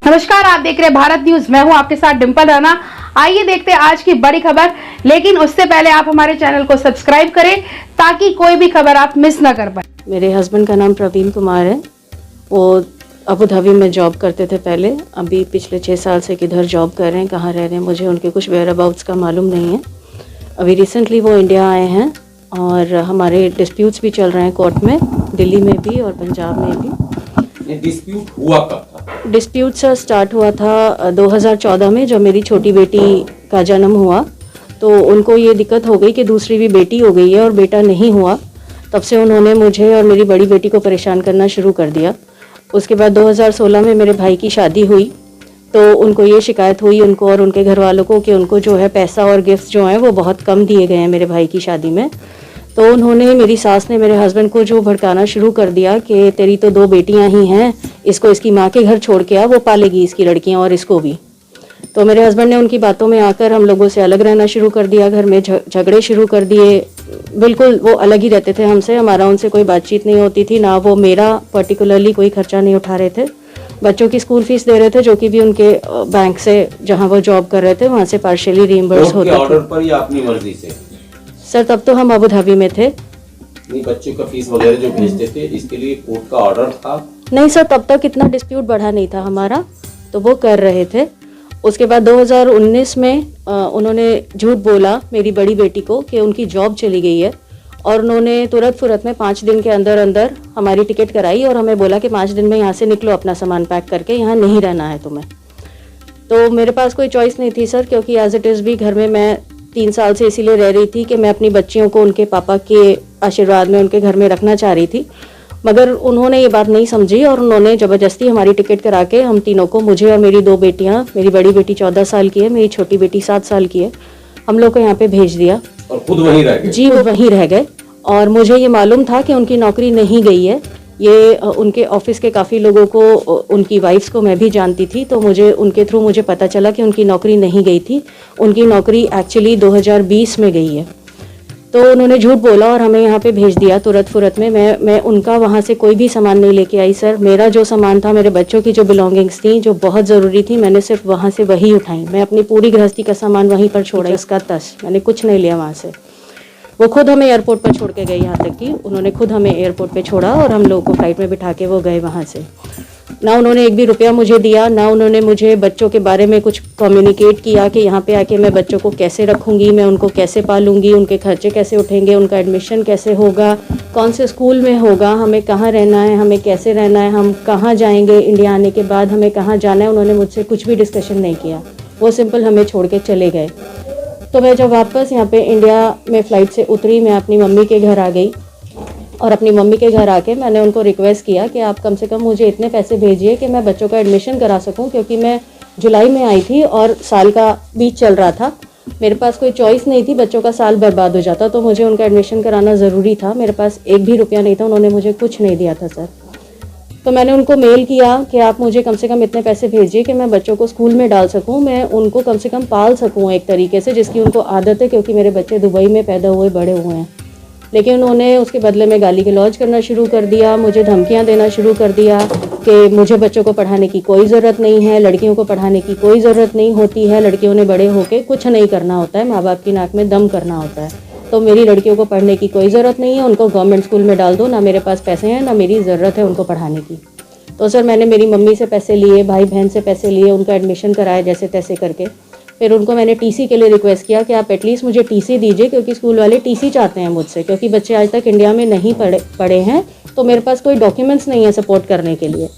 नमस्कार, आप देख रहे हैं भारत न्यूज। मैं हूं आपके साथ डिंपल राणा। आइए देखते हैं आज की बड़ी खबर, लेकिन उससे पहले आप हमारे चैनल को सब्सक्राइब करें ताकि कोई भी खबर आप मिस ना कर पाए। मेरे हस्बैंड का नाम प्रवीण कुमार है। वो अबू धाबी में जॉब करते थे पहले। अभी पिछले 6 साल से किधर जॉब कर रहे हैं, कहाँ रह रहे हैं, मुझे उनके कुछ वेयर अबाउट्स का मालूम नहीं है। अभी रिसेंटली वो इंडिया आए हैं और हमारे डिस्प्यूट्स भी चल रहे हैं कोर्ट में, दिल्ली में भी और पंजाब में भी। ये डिस्प्यूट हुआ कब था? डिस्प्यूट सर स्टार्ट हुआ था 2014 में, जब मेरी छोटी बेटी का जन्म हुआ तो उनको ये दिक्कत हो गई कि दूसरी भी बेटी हो गई है और बेटा नहीं हुआ। तब से उन्होंने मुझे और मेरी बड़ी बेटी को परेशान करना शुरू कर दिया। उसके बाद 2016 में मेरे भाई की शादी हुई तो उनको ये शिकायत हुई, उनको और उनके घर वालों को, कि उनको जो है पैसा और गिफ्ट जो हैं वो बहुत कम दिए गए हैं मेरे भाई की शादी में। तो उन्होंने, मेरी सास ने मेरे हस्बैंड को जो भड़काना शुरू कर दिया कि तेरी तो 2 बेटियां ही हैं, इसको इसकी माँ के घर छोड़ के आ, वो पालेगी इसकी लड़कियां और इसको भी। तो मेरे हस्बैंड ने उनकी बातों में आकर हम लोगों से अलग रहना शुरू कर दिया, घर में झगड़े शुरू कर दिए। बिल्कुल वो अलग ही रहते थे हमसे, हमारा उनसे कोई बातचीत नहीं होती थी, ना वो मेरा पर्टिकुलरली कोई खर्चा नहीं उठा रहे थे। बच्चों की स्कूल फीस दे रहे थे, जो कि भी उनके बैंक से, जहाँ वो जॉब कर रहे थे वहाँ से पार्शियली रीइंबर्स होता था। ऑर्डर पर या अपनी मर्जी से? सर तब तो हम अबू धाबी में थे। नहीं, बच्चों का फीस वगैरह जो भेजते थे इसके लिए कोर्ट का ऑर्डर था? नहीं सर, तब तक इतना डिस्प्यूट बढ़ा नहीं था हमारा, तो वो कर रहे थे। उसके बाद 2019 में उन्होंने झूठ बोला मेरी बड़ी बेटी को कि उनकी जॉब चली गई है, और उन्होंने तुरंत फुरत में 5 दिन के अंदर अंदर हमारी टिकट कराई और हमें बोला कि 5 दिन में यहाँ से निकलो, अपना सामान पैक करके, यहाँ नहीं रहना है तुम्हें। तो मेरे पास कोई चॉइस नहीं थी सर, क्योंकि एज इट इज़ भी घर में मैं 3 साल से इसीलिए रह रही थी कि मैं अपनी बच्चियों को उनके पापा के आशीर्वाद में उनके घर में रखना चाह रही थी। मगर उन्होंने ये बात नहीं समझी और उन्होंने ज़बरदस्ती हमारी टिकट करा के हम तीनों को, मुझे और मेरी 2 बेटियाँ, मेरी बड़ी बेटी 14 साल की है, मेरी छोटी बेटी 7 साल की है, हम लोग को यहाँ पे भेज दिया। और खुद वहीं रह गए? जी, वो वहीं रह गए। और मुझे ये मालूम था कि उनकी नौकरी नहीं गई है। ये उनके ऑफिस के काफ़ी लोगों को, उनकी वाइफ्स को मैं भी जानती थी, तो मुझे उनके थ्रू मुझे पता चला कि उनकी नौकरी नहीं गई थी। उनकी नौकरी एक्चुअली 2020 में गई है। तो उन्होंने झूठ बोला और हमें यहाँ पे भेज दिया तुरंत फुरत में। मैं उनका वहाँ से कोई भी सामान नहीं लेके आई सर। मेरा जो सामान था, मेरे बच्चों की जो बिलोंगिंग्स थी, जो बहुत ज़रूरी थी, मैंने सिर्फ वहाँ से वही उठाई। मैं अपनी पूरी गृहस्थी का सामान वहीं पर छोड़ा, इसका तस मैंने कुछ नहीं लिया वहाँ से। वो खुद हमें एयरपोर्ट पर छोड़ के गए, यहाँ तक कि उन्होंने खुद हमें एयरपोर्ट पे छोड़ा और हम लोगों को फ्लाइट में बिठा के वो गए वहाँ से। ना उन्होंने 1 भी रुपया मुझे दिया, ना उन्होंने मुझे बच्चों के बारे में कुछ कम्युनिकेट किया कि यहाँ पे आके मैं बच्चों को कैसे रखूँगी, मैं उनको कैसे पालूँगी, उनके खर्चे कैसे उठेंगे, उनका एडमिशन कैसे होगा, कौन से स्कूल में होगा, हमें कहाँ रहना है, हमें कैसे रहना है, हम कहाँ जाएंगे, इंडिया आने के बाद हमें कहाँ जाना है। उन्होंने मुझसे कुछ भी डिस्कशन नहीं किया, वो सिंपल हमें छोड़ के चले गए। तो मैं जब वापस यहाँ पे इंडिया में फ़्लाइट से उतरी, मैं अपनी मम्मी के घर आ गई और अपनी मम्मी के घर आके मैंने उनको रिक्वेस्ट किया कि आप कम से कम मुझे इतने पैसे भेजिए कि मैं बच्चों का एडमिशन करा सकूं, क्योंकि मैं जुलाई में आई थी और साल का बीच चल रहा था। मेरे पास कोई चॉइस नहीं थी, बच्चों का साल बर्बाद हो जाता, तो मुझे उनका एडमिशन कराना ज़रूरी था। मेरे पास 1 भी रुपया नहीं था, उन्होंने मुझे कुछ नहीं दिया था सर। तो मैंने उनको मेल किया कि आप मुझे कम से कम इतने पैसे भेजिए कि मैं बच्चों को स्कूल में डाल सकूं, मैं उनको कम से कम पाल सकूं एक तरीके से, जिसकी उनको आदत है, क्योंकि मेरे बच्चे दुबई में पैदा हुए बड़े हुए हैं। लेकिन उन्होंने उसके बदले में गाली गलौज करना शुरू कर दिया, मुझे धमकियां देना शुरू कर दिया कि मुझे बच्चों को पढ़ाने की कोई ज़रूरत नहीं है, लड़कियों को पढ़ाने की कोई ज़रूरत नहीं होती है, लड़कियों ने बड़े होकर कुछ नहीं करना होता है, माँ बाप की नाक में दम करना होता है, तो मेरी लड़कियों को पढ़ने की कोई ज़रूरत नहीं है, उनको गवर्नमेंट स्कूल में डाल दो, ना मेरे पास पैसे हैं, ना मेरी ज़रूरत है उनको पढ़ाने की। तो सर मैंने मेरी मम्मी से पैसे लिए, भाई बहन से पैसे लिए, उनका एडमिशन कराया जैसे तैसे करके। फिर उनको मैंने टीसी के लिए रिक्वेस्ट किया कि आप एटलीस्ट मुझे टीसी दीजिए, क्योंकि स्कूल वाले टीसी चाहते हैं मुझसे, क्योंकि बच्चे आज तक इंडिया में नहीं पढ़े हैं, तो मेरे पास कोई डॉक्यूमेंट्स नहीं है सपोर्ट करने के लिए।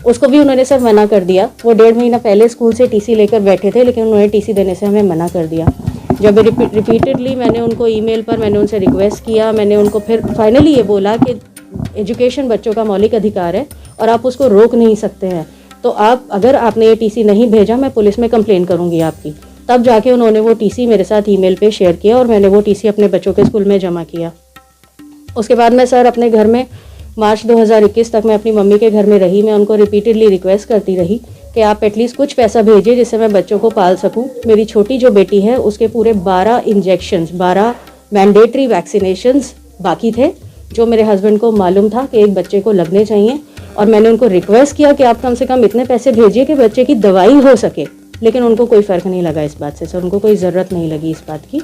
उसको भी उन्होंने सर मना कर दिया। वो 1.5 महीना पहले स्कूल से टीसी लेकर बैठे थे, लेकिन उन्होंने टीसी देने से हमें मना कर दिया। जब रिपीटेडली मैंने उनको ईमेल पर मैंने उनसे रिक्वेस्ट किया, मैंने उनको फिर फाइनली ये बोला कि एजुकेशन बच्चों का मौलिक अधिकार है और आप उसको रोक नहीं सकते हैं, तो आप, अगर आपने ये टीसी नहीं भेजा, मैं पुलिस में कंप्लेन करूंगी आपकी। तब जाके उन्होंने वो टीसी मेरे साथ ईमेल पे शेयर किया और मैंने वो टीसी अपने बच्चों के स्कूल में जमा किया। उसके बाद मैं सर अपने घर में मार्च 2021 तक मैं अपनी मम्मी के घर में रही। मैं उनको रिपीटेडली रिक्वेस्ट करती रही कि आप एटलीस्ट कुछ पैसा भेजिए जिससे मैं बच्चों को पाल सकूं। मेरी छोटी जो बेटी है उसके पूरे 12 इंजेक्शंस, 12 मैंडेटरी वैक्सीनेशंस बाकी थे, जो मेरे हस्बैंड को मालूम था कि एक बच्चे को लगने चाहिए, और मैंने उनको रिक्वेस्ट किया कि आप कम से कम इतने पैसे भेजिए कि बच्चे की दवाई हो सके, लेकिन उनको कोई फ़र्क नहीं लगा इस बात से सर, उनको कोई ज़रूरत नहीं लगी इस बात की।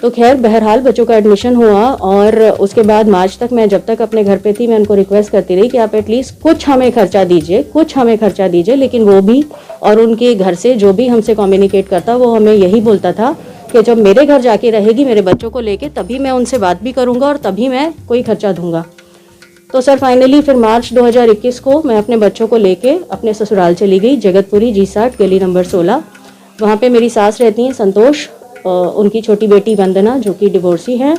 तो खैर बहरहाल बच्चों का एडमिशन हुआ, और उसके बाद मार्च तक मैं जब तक अपने घर पे थी मैं उनको रिक्वेस्ट करती रही कि आप एटलीस्ट कुछ हमें खर्चा दीजिए, लेकिन वो भी और उनके घर से जो भी हमसे कम्युनिकेट करता वो हमें यही बोलता था कि जब मेरे घर जाके रहेगी मेरे बच्चों को लेके, तभी मैं उनसे बात भी करूँगा और तभी मैं कोई खर्चा दूंगा। तो सर फाइनली फिर मार्च 2021 को मैं अपने बच्चों को लेके अपने ससुराल चली गई, जगतपुरी G60 गली नंबर 16। वहाँ पे मेरी सास रहती हैं संतोष, उनकी छोटी बेटी वंदना जो कि डिवोर्सी हैं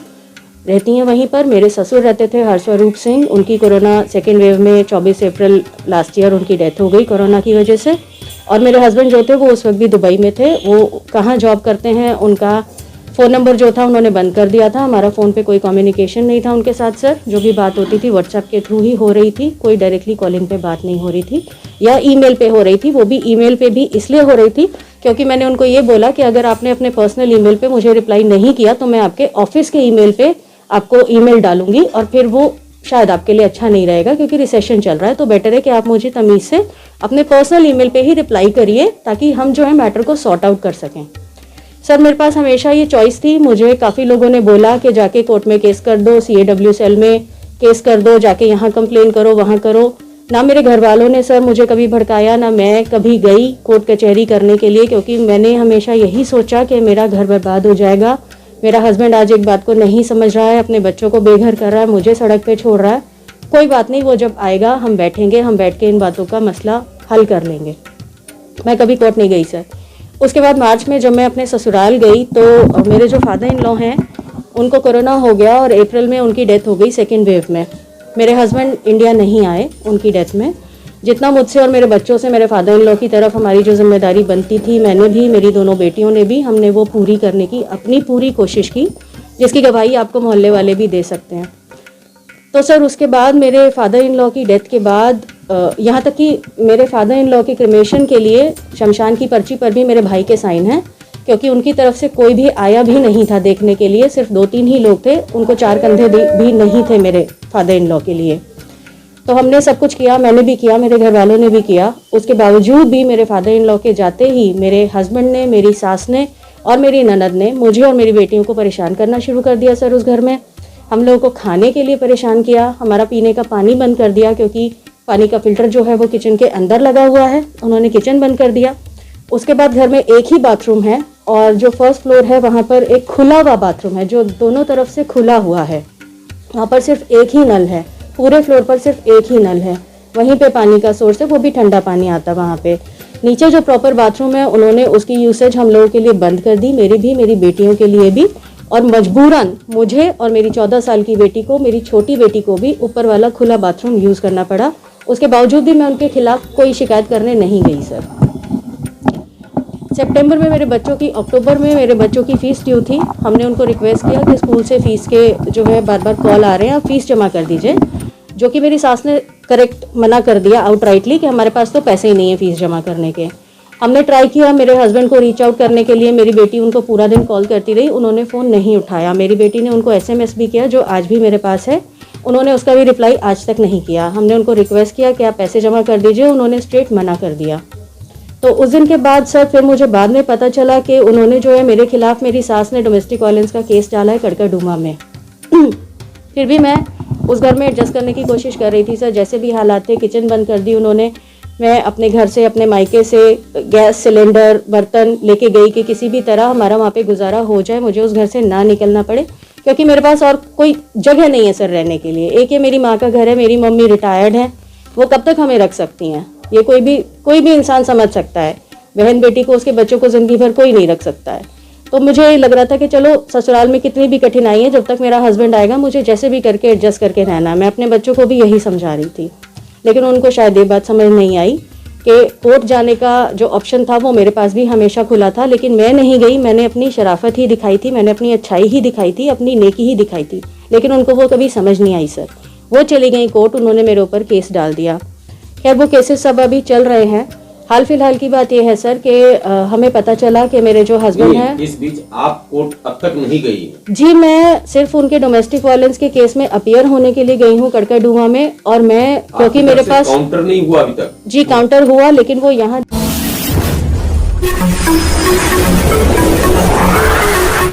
रहती हैं वहीं पर। मेरे ससुर रहते थे हरस्वरूप सिंह, उनकी कोरोना सेकेंड वेव में 24 अप्रैल लास्ट ईयर उनकी डेथ हो गई कोरोना की वजह से। और मेरे हस्बैंड जो थे वो उस वक्त भी दुबई में थे, वो कहाँ जॉब करते हैं, उनका फ़ोन नंबर जो था उन्होंने बंद कर दिया था, हमारा फ़ोन पे कोई कम्युनिकेशन नहीं था उनके साथ सर। जो भी बात होती थी व्हाट्सएप के थ्रू ही हो रही थी, कोई डायरेक्टली कॉलिंग पे बात नहीं हो रही थी, या ईमेल पे हो रही थी। वो भी ईमेल पे भी इसलिए हो रही थी क्योंकि मैंने उनको ये बोला कि अगर आपने अपने पर्सनल ईमेल पे मुझे रिप्लाई नहीं किया तो मैं आपके ऑफिस के ईमेल पे आपको ईमेल डालूंगी, और फिर वो शायद आपके लिए अच्छा नहीं रहेगा क्योंकि रिसेशन चल रहा है, तो बेटर है कि आप मुझे तमीज़ से अपने पर्सनल ईमेल पे ही रिप्लाई करिए ताकि हम जो है मैटर को सॉर्ट आउट कर सकें। सर मेरे पास हमेशा ये चॉइस थी, मुझे काफ़ी लोगों ने बोला कि जाके कोर्ट में केस कर दो, CAW सेल में केस कर दो, जाके यहाँ कंप्लेन करो वहाँ करो। ना मेरे घर वालों ने सर मुझे कभी भड़काया, ना मैं कभी गई कोर्ट कचहरी करने के लिए, क्योंकि मैंने हमेशा यही सोचा कि मेरा घर बर्बाद हो जाएगा। मेरा हस्बैंड आज एक बात को नहीं समझ रहा है, अपने बच्चों को बेघर कर रहा है, मुझे सड़क पे छोड़ रहा है। कोई बात नहीं, वो जब आएगा हम बैठेंगे, हम बैठ के इन बातों का मसला हल कर लेंगे। मैं कभी कोर्ट नहीं गई सर। उसके बाद मार्च में जब मैं अपने ससुराल गई तो मेरे जो फादर इन लॉ हैं उनको कोरोना हो गया और अप्रैल में उनकी डेथ हो गई सेकेंड वेव में। मेरे हस्बैंड इंडिया नहीं आए उनकी डेथ में। जितना मुझसे और मेरे बच्चों से मेरे फादर इन लॉ की तरफ हमारी जो जिम्मेदारी बनती थी, मैंने भी, मेरी दोनों बेटियों ने भी, हमने वो पूरी करने की अपनी पूरी कोशिश की, जिसकी गवाही आपको मोहल्ले वाले भी दे सकते हैं। तो सर उसके बाद मेरे फादर इन लॉ की डेथ के बाद यहाँ तक कि मेरे फादर इन लॉ के क्रिमेशन के लिए शमशान की पर्ची पर भी मेरे भाई के साइन हैं, क्योंकि उनकी तरफ से कोई भी आया भी नहीं था देखने के लिए, सिर्फ 2-3 ही लोग थे, उनको 4 कंधे भी नहीं थे मेरे फादर इन लॉ के लिए। तो हमने सब कुछ किया, मैंने भी किया, मेरे घर वालों ने भी किया। उसके बावजूद भी मेरे फादर इन लॉ के जाते ही मेरे हस्बैंड ने, मेरी सास ने और मेरी ननद ने मुझे और मेरी बेटियों को परेशान करना शुरू कर दिया सर। उस घर में हम लोगों को खाने के लिए परेशान किया, हमारा पीने का पानी बंद कर दिया, क्योंकि पानी का फिल्टर जो है वो किचन के अंदर लगा हुआ है, उन्होंने किचन बंद कर दिया। उसके बाद घर में एक ही बाथरूम है और जो फर्स्ट फ्लोर है वहाँ पर एक खुला हुआ बाथरूम है जो दोनों तरफ से खुला हुआ है, वहाँ पर सिर्फ एक ही नल है, पूरे फ्लोर पर सिर्फ एक ही नल है, वहीं पे पानी का सोर्स है, वो भी ठंडा पानी आता है वहाँ पे। नीचे जो प्रॉपर बाथरूम है उन्होंने उसकी यूसेज हम लोगों के लिए बंद कर दी, मेरी भी, मेरी बेटियों के लिए भी, और मजबूरन मुझे और मेरी 14 साल की बेटी को, मेरी छोटी बेटी को भी ऊपर वाला खुला बाथरूम यूज़ करना पड़ा। उसके बावजूद भी मैं उनके खिलाफ कोई शिकायत करने नहीं गई सर। सितंबर में मेरे बच्चों की, अक्टूबर में मेरे बच्चों की फ़ीस ड्यू थी। हमने उनको रिक्वेस्ट किया कि स्कूल से फ़ीस के जो है बार बार कॉल आ रहे हैं, आप फ़ीस जमा कर दीजिए, जो कि मेरी सास ने करेक्ट मना कर दिया आउटराइटली कि हमारे पास तो पैसे ही नहीं है फ़ीस जमा करने के। हमने ट्राई किया मेरे हस्बैंड को रीच आउट करने के लिए, मेरी बेटी उनको पूरा दिन कॉल करती रही, उन्होंने फ़ोन नहीं उठाया। मेरी बेटी ने उनको SMS भी किया जो आज भी मेरे पास है, उन्होंने उसका भी रिप्लाई आज तक नहीं किया। हमने उनको रिक्वेस्ट किया कि आप पैसे जमा कर दीजिए, उन्होंने स्ट्रेट मना कर दिया। तो उस दिन के बाद सर फिर मुझे बाद में पता चला कि उन्होंने जो है मेरे खिलाफ, मेरी सास ने डोमेस्टिक वायलेंस का केस डाला है कड़कड़डूमा में। फिर भी मैं उस घर में एडजस्ट करने की कोशिश कर रही थी सर, जैसे भी हालात थे। किचन बंद कर दी उन्होंने, मैं अपने घर से, अपने मायके से गैस सिलेंडर, बर्तन लेके गई कि किसी भी तरह हमारा वहाँ पे गुजारा हो जाए, मुझे उस घर से ना निकलना पड़े, क्योंकि मेरे पास और कोई जगह नहीं है सर रहने के लिए। एक ये मेरी माँ का घर है, मेरी मम्मी रिटायर्ड है, वो कब तक हमें रख सकती हैं, ये कोई भी इंसान समझ सकता है। बहन बेटी को, उसके बच्चों को ज़िंदगी भर कोई नहीं रख सकता है। तो मुझे लग रहा था कि चलो ससुराल में कितनी भी कठिनाई है, जब तक मेरा हस्बैंड आएगा मुझे जैसे भी करके एडजस्ट करके रहना है। मैं अपने बच्चों को भी यही समझा रही थी, लेकिन उनको शायद ये बात समझ नहीं आई कि कोर्ट जाने का जो ऑप्शन था वो मेरे पास भी हमेशा खुला था, लेकिन मैं नहीं गई। मैंने अपनी शराफत ही दिखाई थी, मैंने अपनी अच्छाई ही दिखाई थी, अपनी नेकी ही दिखाई थी, लेकिन उनको वो कभी समझ नहीं आई सर। वो चली गई कोर्ट, उन्होंने मेरे ऊपर केस डाल दिया। खैर वो केसेस सब अभी चल रहे हैं। हाल फिलहाल की बात यह है सर कि हमें पता चला कि मेरे जो हस्बैंड नहीं, हैं, इस बीच आप कोर्ट अब तक नहीं गई। जी मैं सिर्फ उनके डोमेस्टिक वायलेंस के केस में अपीयर होने के लिए गई हूँ कड़काडूमा में, और मैं क्योंकि आपकी मेरे तरफ से पास काउंटर नहीं हुआ अभी तक। जी काउंटर हुआ, लेकिन वो यहाँ